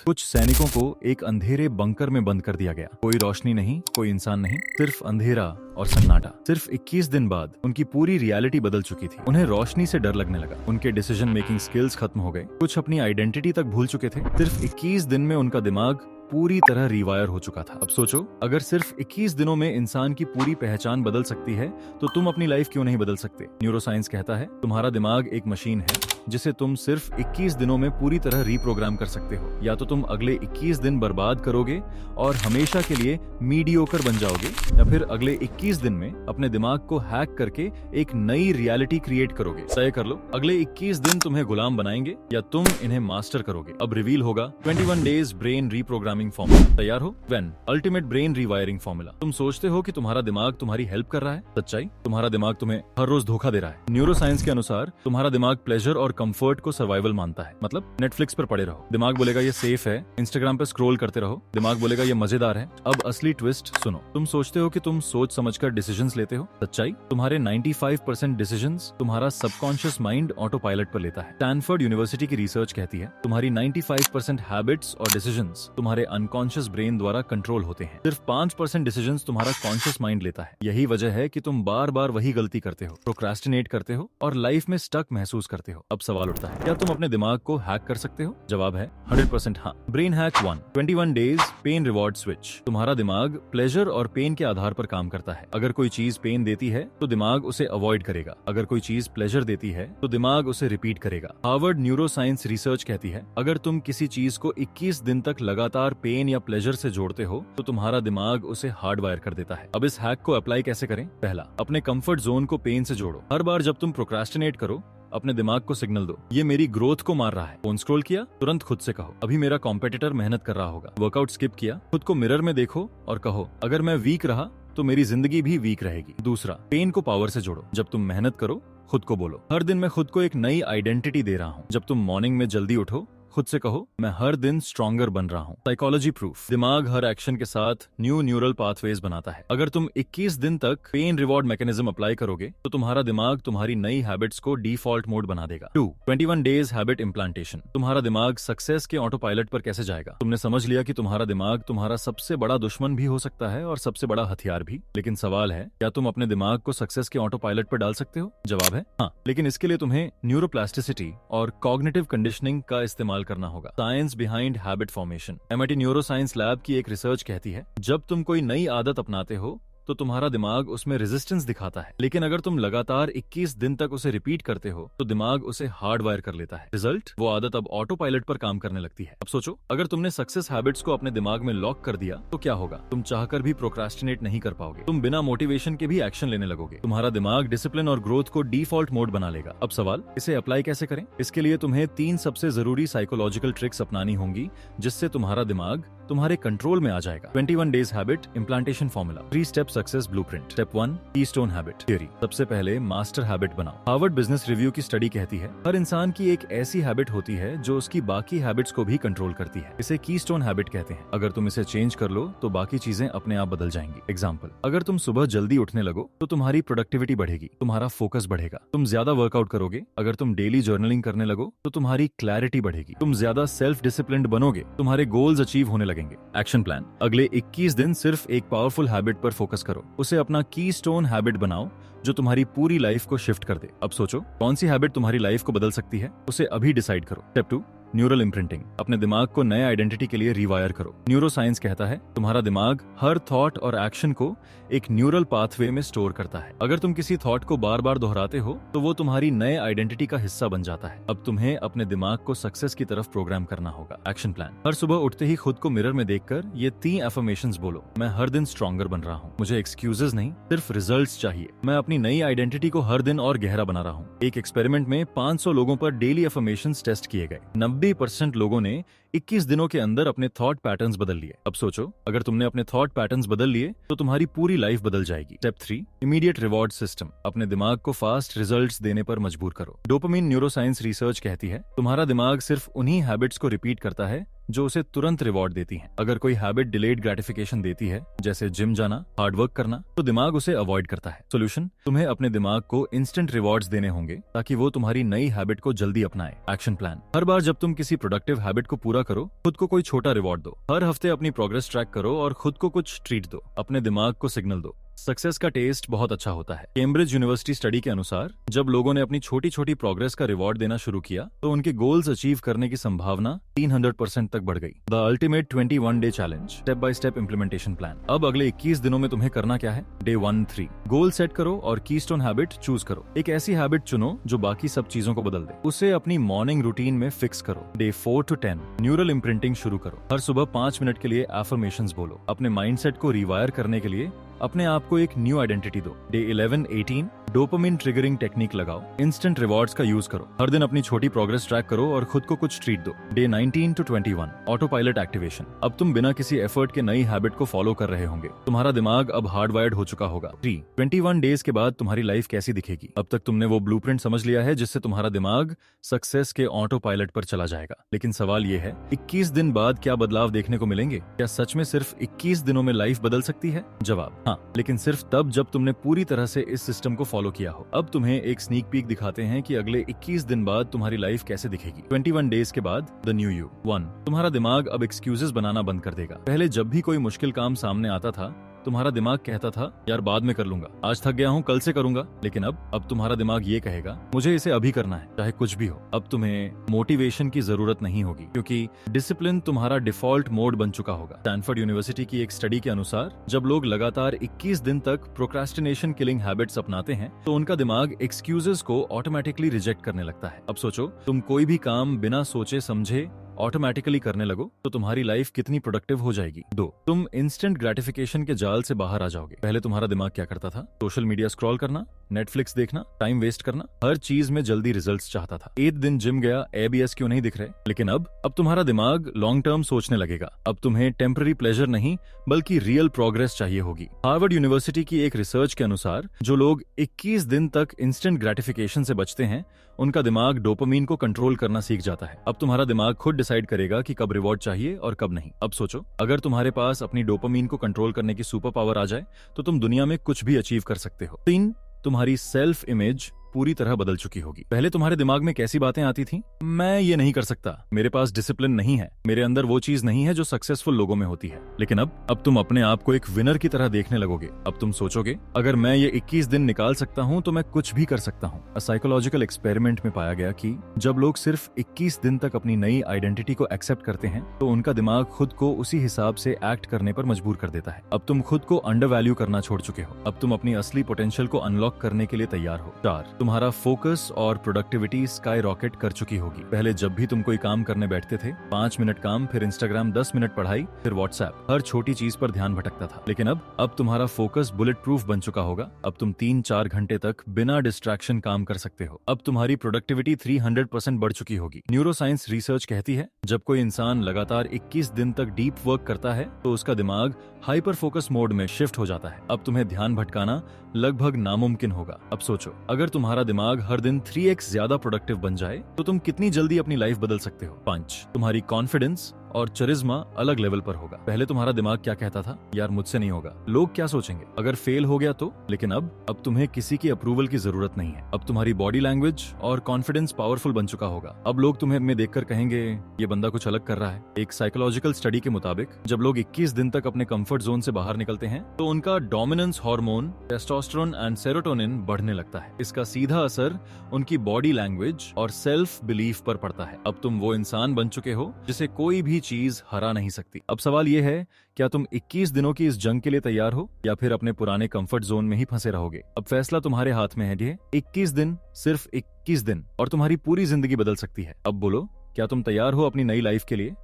कुछ सैनिकों को एक अंधेरे बंकर में बंद कर दिया गया। कोई रोशनी नहीं, कोई इंसान नहीं, सिर्फ अंधेरा और सन्नाटा। सिर्फ 21 दिन बाद उनकी पूरी रियलिटी बदल चुकी थी। उन्हें रोशनी से डर लगने लगा, उनके डिसीजन मेकिंग स्किल्स खत्म हो गए, कुछ अपनी आइडेंटिटी तक भूल चुके थे। सिर्फ 21 दिन में उनका दिमाग पूरी तरह रिवायर हो चुका था। अब सोचो, अगर सिर्फ 21 दिनों में इंसान की पूरी पहचान बदल सकती है तो तुम अपनी लाइफ क्यों नहीं बदल सकते? न्यूरोसाइंस कहता है तुम्हारा दिमाग एक मशीन है जिसे तुम सिर्फ 21 दिनों में पूरी तरह रीप्रोग्राम कर सकते हो। या तो तुम अगले 21 दिन बर्बाद करोगे और हमेशा के लिए मीडियोकर बन जाओगे, या फिर अगले 21 दिन में अपने दिमाग को हैक करके एक नई रियलिटी क्रिएट करोगे। तय कर लो, अगले 21 दिन तुम्हें गुलाम बनाएंगे या तुम इन्हें मास्टर करोगे। अब रिवील होगा 21 डेज ब्रेन रीप्रोग्रामिंग फॉर्मूला। तैयार हो? When ultimate brain rewiring formula. तुम सोचते हो कि तुम्हारा दिमाग तुम्हारी हेल्प कर रहा है? सच्चाई, तुम्हारा दिमाग तुम्हें हर रोज धोखा दे रहा है। न्यूरोसाइंस के अनुसार तुम्हारा दिमाग प्लेजर और कंफर्ट को सर्वाइवल मानता है। मतलब नेटफ्लिक्स पर पड़े रहो, दिमाग बोलेगा ये सेफ है। इंस्टाग्राम पे स्क्रॉल करते रहो, दिमाग बोलेगा ये मजेदार है। अब असली ट्विस्ट सुनो। तुम सोचते हो कि तुम सोच समझकर डिसीजंस लेते हो। सच्चाई, तुम्हारे 95% डिसीजंस तुम्हारा सबकॉन्शियस माइंड ऑटो पायलट पर लेता है। स्टैनफोर्ड यूनिवर्सिटी की रिसर्च कहती है तुम्हारी 95% हैबिट्स और डिसीजंस तुम्हारे अनकॉन्शियस ब्रेन द्वारा कंट्रोल होते हैं। सिर्फ 5% डिसीजंस तुम्हारा कॉन्शियस माइंड लेता है। यही वजह है कि तुम बार बार वही गलती करते हो, प्रोक्रेस्टिनेट करते हो और लाइफ में स्टक महसूस करते हो। अब सवाल उठता है, क्या तुम अपने दिमाग को हैक कर सकते हो? जवाब है 100% हाँ। Brain hack 1, 21 days pain reward switch. तुम्हारा दिमाग प्लेजर और पेन के आधार पर काम करता है। अगर कोई चीज पेन देती है तो दिमाग उसे अवॉइड करेगा। अगर कोई चीज प्लेजर देती है तो दिमाग उसे रिपीट करेगा। हार्वर्ड न्यूरोसाइंस रिसर्च कहती है अगर तुम किसी चीज को 21 दिन तक लगातार पेन या प्लेजर से जोड़ते हो तो तुम्हारा दिमाग उसे हार्डवायर कर देता है। अब इस हैक को अप्लाई कैसे करें? पहला, अपने कंफर्ट जोन को पेन से जोड़ो। हर बार जब तुम प्रोक्रेस्टिनेट करो, अपने दिमाग को सिग्नल दो, ये मेरी ग्रोथ को मार रहा है। फोन स्क्रॉल किया, तुरंत खुद से कहो अभी मेरा कॉम्पिटिटर मेहनत कर रहा होगा। वर्कआउट स्किप किया, खुद को मिरर में देखो और कहो अगर मैं वीक रहा तो मेरी जिंदगी भी वीक रहेगी। दूसरा, पेन को पावर से जोड़ो। जब तुम मेहनत करो, खुद को बोलो हर दिन मैं खुद को एक नई आइडेंटिटी दे रहा हूँ। जब तुम मॉर्निंग में जल्दी उठो, खुद से कहो मैं हर दिन स्ट्रॉन्गर बन रहा हूँ। साइकोलॉजी प्रूफ, दिमाग हर एक्शन के साथ न्यू न्यूरल पाथवेज बनाता है। अगर तुम 21 दिन तक पेन रिवॉर्ड मैकेनिज्म अप्लाई करोगे तो तुम्हारा दिमाग तुम्हारी नई हैबिट्स को डिफॉल्ट मोड बना देगा। 2, 21 डेज हैबिट इम्प्लांटेशन। तुम्हारा दिमाग सक्सेस के ऑटो पायलट पर कैसे जाएगा? तुमने समझ लिया कि तुम्हारा दिमाग तुम्हारा सबसे बड़ा दुश्मन भी हो सकता है और सबसे बड़ा हथियार भी। लेकिन सवाल है, क्या तुम अपने दिमाग को सक्सेस के ऑटो पायलट पर डाल सकते हो? जवाब है हाँ, लेकिन इसके लिए तुम्हें न्यूरोप्लास्टिसिटी और कॉग्निटिव कंडीशनिंग का इस्तेमाल करना होगा। Science behind habit formation. MIT neuroscience lab की एक रिसर्च कहती है जब तुम कोई नई आदत अपनाते हो तो तुम्हारा दिमाग उसमें रेजिस्टेंस दिखाता है, लेकिन अगर तुम लगातार 21 दिन तक उसे रिपीट करते हो तो दिमाग उसे हार्डवायर कर लेता है। रिजल्ट, वो आदत अब ऑटो पायलट पर काम करने लगती है। अब सोचो, अगर तुमने सक्सेस हैबिट्स को अपने दिमाग में लॉक कर दिया तो क्या होगा? तुम चाहकर भी प्रोक्रेस्टिनेट नहीं कर पाओगे, तुम बिना मोटिवेशन के भी एक्शन लेने लगोगे। तुम्हारा दिमाग डिसिप्लिन और ग्रोथ को डिफॉल्ट मोड बना लेगा। अब सवाल, इसे अप्लाई कैसे करें? इसके लिए तुम्हें 3 सबसे जरूरी साइकोलॉजिकल ट्रिक्स अपनानी होंगी जिससे तुम्हारा दिमाग तुम्हारे कंट्रोल में आ जाएगा। 21 days habit implantation formula, 3 step success blueprint. Step 1, keystone habit theory. सबसे पहले मास्टर हैबिट बनाओ। हार्वर्ड बिजनेस रिव्यू की स्टडी कहती है हर इंसान की एक ऐसी हैबिट होती है जो उसकी बाकी हैबिट्स को भी कंट्रोल करती है। इसे कीस्टोन हैबिट कहते हैं। अगर तुम इसे चेंज कर लो तो बाकी चीजें अपने आप बदल जाएंगी। एग्जाम्पल, अगर तुम सुबह जल्दी उठने लगो तो तुम्हारी प्रोडक्टिविटी बढ़ेगी, तुम्हारा फोकस बढ़ेगा, तुम ज्यादा वर्कआउट करोगे। अगर तुम डेली जर्नलिंग करने लगो तो तुम्हारी क्लैरिटी बढ़ेगी, तुम ज्यादा सेल्फ डिसिप्लिन्ड बनोगे, तुम्हारे गोल्स अचीव होने लगेंगे। एक्शन प्लान, अगले 21 दिन सिर्फ एक पावरफुल हैबिट पर फोकस करो, उसे अपना कीस्टोन हैबिट बनाओ जो तुम्हारी पूरी लाइफ को शिफ्ट कर दे। अब सोचो कौन सी हैबिट तुम्हारी लाइफ को बदल सकती है, उसे अभी डिसाइड करो। Step 2, neural imprinting. अपने दिमाग को नए आइडेंटिटी के लिए रिवायर करो। न्यूरोसाइंस कहता है तुम्हारा दिमाग हर थॉट और एक्शन को एक न्यूरल पाथवे में स्टोर करता है। अगर तुम किसी थॉट को बार बार दोहराते हो तो वो तुम्हारी नए आइडेंटिटी का हिस्सा बन जाता है। अब तुम्हें अपने दिमाग को सक्सेस की तरफ प्रोग्राम करना होगा। एक्शन प्लान, हर सुबह उठते ही खुद को मिरर में देखकर ये 3 अफर्मेशंस बोलो। मैं हर दिन स्ट्रॉन्गर बन रहा हूँ, मुझे एक्सक्यूजेस नहीं सिर्फ रिजल्ट्स चाहिए। मैं अपनी नई आइडेंटिटी को हर दिन और गहरा बना रहा हूँ। एक एक्सपेरिमेंट में 500 लोगों पर डेली अफर्मेशंस टेस्ट किए गए। 90% लोगों ने 21 दिनों के अंदर अपने थॉट पैटर्न्स बदल लिए। अब सोचो, अगर तुमने अपने थॉट पैटर्न्स बदल लिए तो तुम्हारी पूरी लाइफ बदल जाएगी। Step 3, immediate reward system. अपने दिमाग को फास्ट रिजल्ट्स देने पर मजबूर करो। डोपामिन न्यूरोसाइंस रिसर्च कहती है तुम्हारा दिमाग सिर्फ उन्हीं हैबिट्स को रिपीट करता है जो उसे तुरंत रिवॉर्ड देती हैं। अगर कोई हैबिट डिलेड ग्रेटिफिकेशन देती है, जैसे जिम जाना, हार्ड वर्क करना, तो दिमाग उसे अवॉइड करता है। सोल्यूशन, तुम्हें अपने दिमाग को इंस्टेंट रिवॉर्ड्स देने होंगे ताकि वो तुम्हारी नई हैबिट को जल्दी अपनाए। एक्शन प्लान, हर बार जब तुम किसी प्रोडक्टिव हैबिट को पूरा पूरा करो, खुद को कोई छोटा रिवॉर्ड दो। हर हफ्ते अपनी प्रोग्रेस ट्रैक करो और खुद को कुछ ट्रीट दो। अपने दिमाग को सिग्नल दो। सक्सेस का टेस्ट बहुत अच्छा होता है। कैम्ब्रिज यूनिवर्सिटी स्टडी के अनुसार जब लोगों ने अपनी छोटी छोटी प्रोग्रेस का रिवॉर्ड देना शुरू किया तो उनके गोल्स अचीव करने की संभावना 300% तक बढ़ गई। The ultimate 21 day challenge, step by step implementation plan. अब अगले 21 दिनों में तुम्हें करना क्या है? डे 1-3 गोल सेट करो और कीस्टोन हैबिट चूज करो। एक ऐसी हैबिट चुनो जो बाकी सब चीजों को बदल दे। उसे अपनी मॉर्निंग रूटीन में फिक्स करो। डे 4-10 न्यूरल इम्प्रिंटिंग शुरू करो। हर सुबह 5 मिनट के लिए एफर्मेशंस बोलो। अपने माइंडसेट को रिवायर करने के लिए अपने आप को एक न्यू आइडेंटिटी दो। डे 11-18 डोपामिन ट्रिगरिंग टेक्निक लगाओ। इंस्टेंट रिवॉर्ड्स का यूज करो। हर दिन अपनी छोटी प्रोग्रेस ट्रैक करो और खुद को कुछ ट्रीट दो। Day 19-21 auto pilot activation. अब तुम बिना किसी एफर्ट के नई हैबिट को फॉलो कर रहे होंगे। तुम्हारा दिमाग अब हार्डवायर्ड हो चुका होगा। 21 डेज के बाद तुम्हारी लाइफ कैसी दिखेगी? अब तक तुमने वो ब्लूप्रिंट समझ लिया है जिससे तुम्हारा दिमाग सक्सेस के ऑटो पायलट पर चला जाएगा। लेकिन सवाल ये है, 21 दिन बाद क्या बदलाव देखने को मिलेंगे? क्या सच में सिर्फ 21 दिनों में लाइफ बदल सकती है? जवाब हाँ, लेकिन सिर्फ तब जब तुमने पूरी तरह से इस सिस्टम को फॉलो किया हो। अब तुम्हें एक स्नीक पीक दिखाते हैं कि अगले 21 दिन बाद तुम्हारी लाइफ कैसे दिखेगी। 21 डेज के बाद द न्यू यू। 1 तुम्हारा दिमाग अब एक्सक्यूजेस बनाना बंद कर देगा। पहले जब भी कोई मुश्किल काम सामने आता था तुम्हारा दिमाग कहता था यार बाद में कर लूंगा, आज थक गया हूँ, कल से करूंगा। लेकिन अब तुम्हारा दिमाग ये कहेगा मुझे इसे अभी करना है, चाहे कुछ भी हो। अब तुम्हें मोटिवेशन की जरूरत नहीं होगी क्योंकि डिसिप्लिन तुम्हारा डिफॉल्ट मोड बन चुका होगा। स्टैनफोर्ड यूनिवर्सिटी की एक स्टडी के अनुसार जब लोग लगातार 21 दिन तक प्रोक्रेस्टिनेशन किलिंग हैबिट्स अपनाते हैं तो उनका दिमाग एक्सक्यूजेस को ऑटोमेटिकली रिजेक्ट करने लगता है। अब सोचो, तुम कोई भी काम बिना सोचे समझे ऑटोमेटिकली करने लगो तो तुम्हारी लाइफ कितनी प्रोडक्टिव हो जाएगी। 2 तुम इंस्टेंट ग्रेटिफिकेशन के जाल से बाहर आ जाओगे। पहले तुम्हारा दिमाग क्या करता था? सोशल मीडिया स्क्रॉल करना, नेटफ्लिक्स देखना, टाइम वेस्ट करना, हर चीज में जल्दी रिजल्ट्स चाहता था। एक दिन जिम गया, एबीएस क्यों नहीं दिख रहे? लेकिन अब तुम्हारा दिमाग लॉन्ग टर्म सोचने लगेगा। अब तुम्हें टेम्पररी प्लेजर नहीं बल्कि रियल प्रोग्रेस चाहिए होगी। हार्वर्ड यूनिवर्सिटी की एक रिसर्च के अनुसार जो लोग 21 दिन तक इंस्टेंट ग्रेटिफिकेशन से बचते हैं उनका दिमाग डोपामीन को कंट्रोल करना सीख जाता है। अब तुम्हारा दिमाग खुद डिसाइड करेगा कि कब रिवॉर्ड चाहिए और कब नहीं। अब सोचो, अगर तुम्हारे पास अपनी डोपामीन को कंट्रोल करने की सुपर पावर आ जाए तो तुम दुनिया में कुछ भी अचीव कर सकते हो। 3 तुम्हारी सेल्फ इमेज पूरी तरह बदल चुकी होगी। पहले तुम्हारे दिमाग में कैसी बातें आती थी? मैं ये नहीं कर सकता, मेरे पास डिसिप्लिन नहीं है, मेरे अंदर वो चीज नहीं है जो सक्सेसफुल लोगों में होती है। लेकिन अब तुम अपने आप को एक विनर की तरह देखने लगोगे। अब तुम सोचोगे अगर मैं ये 21 दिन निकाल सकता हूँ तो मैं कुछ भी कर सकता हूँ। साइकोलॉजिकल एक्सपेरिमेंट में पाया गया कि जब लोग सिर्फ 21 दिन तक अपनी नई आइडेंटिटी को एक्सेप्ट करते हैं तो उनका दिमाग खुद को उसी हिसाब से एक्ट करने पर मजबूर कर देता है। अब तुम खुद को अंडर वैल्यू करना छोड़ चुके हो। अब तुम अपनी असली पोटेंशियल को अनलॉक करने के लिए तैयार हो। 4 तुम्हारा फोकस और प्रोडक्टिविटी स्काई रॉकेट कर चुकी होगी। पहले जब भी तुम कोई काम करने बैठते थे 5 मिनट काम, फिर इंस्टाग्राम, 10 मिनट पढ़ाई, फिर व्हाट्सएप, हर छोटी चीज पर ध्यान भटकता था। लेकिन अब तुम्हारा फोकस बुलेट प्रूफ बन चुका होगा। अब तुम 3-4 घंटे तक बिना डिस्ट्रैक्शन काम कर सकते हो। अब तुम्हारी प्रोडक्टिविटी 300% बढ़ चुकी होगी। न्यूरोसाइंस रिसर्च कहती है जब कोई इंसान लगातार 21 दिन तक डीप वर्क करता है तो उसका दिमाग हाइपर फोकस मोड में शिफ्ट हो जाता है। अब तुम्हें ध्यान भटकाना लगभग नामुमकिन होगा। अब सोचो, अगर तुम्हारा दिमाग हर दिन 3x ज्यादा प्रोडक्टिव बन जाए तो तुम कितनी जल्दी अपनी लाइफ बदल सकते हो। 5 तुम्हारी कॉन्फिडेंस और चरिज्मा अलग लेवल पर होगा। पहले तुम्हारा दिमाग क्या कहता था? यार मुझसे नहीं होगा, लोग क्या सोचेंगे, अगर फेल हो गया तो। लेकिन अब तुम्हें किसी की अप्रूवल की जरूरत नहीं है। अब तुम्हारी बॉडी लैंग्वेज और कॉन्फिडेंस पावरफुल बन चुका होगा। अब लोग तुम्हें में देखकर कहेंगे ये बंदा कुछ अलग कर रहा है। एक साइकोलॉजिकल स्टडी के मुताबिक जब लोग 21 दिन तक अपने कंफर्ट जोन से बाहर निकलते हैं तो उनका dominance hormone testosterone and serotonin बढ़ने लगता है। इसका सीधा असर उनकी बॉडी लैंग्वेज और सेल्फ बिलीफ पर पड़ता है। अब तुम वो इंसान बन चुके हो जिसे कोई भी चीज हरा नहीं सकती। अब सवाल ये है, क्या तुम 21 दिनों की इस जंग के लिए तैयार हो या फिर अपने पुराने कंफर्ट जोन में ही फंसे रहोगे? अब फैसला तुम्हारे हाथ में है। 21 दिन, सिर्फ 21 दिन, और तुम्हारी पूरी जिंदगी बदल सकती है। अब बोलो, क्या तुम तैयार हो अपनी नई लाइफ के लिए?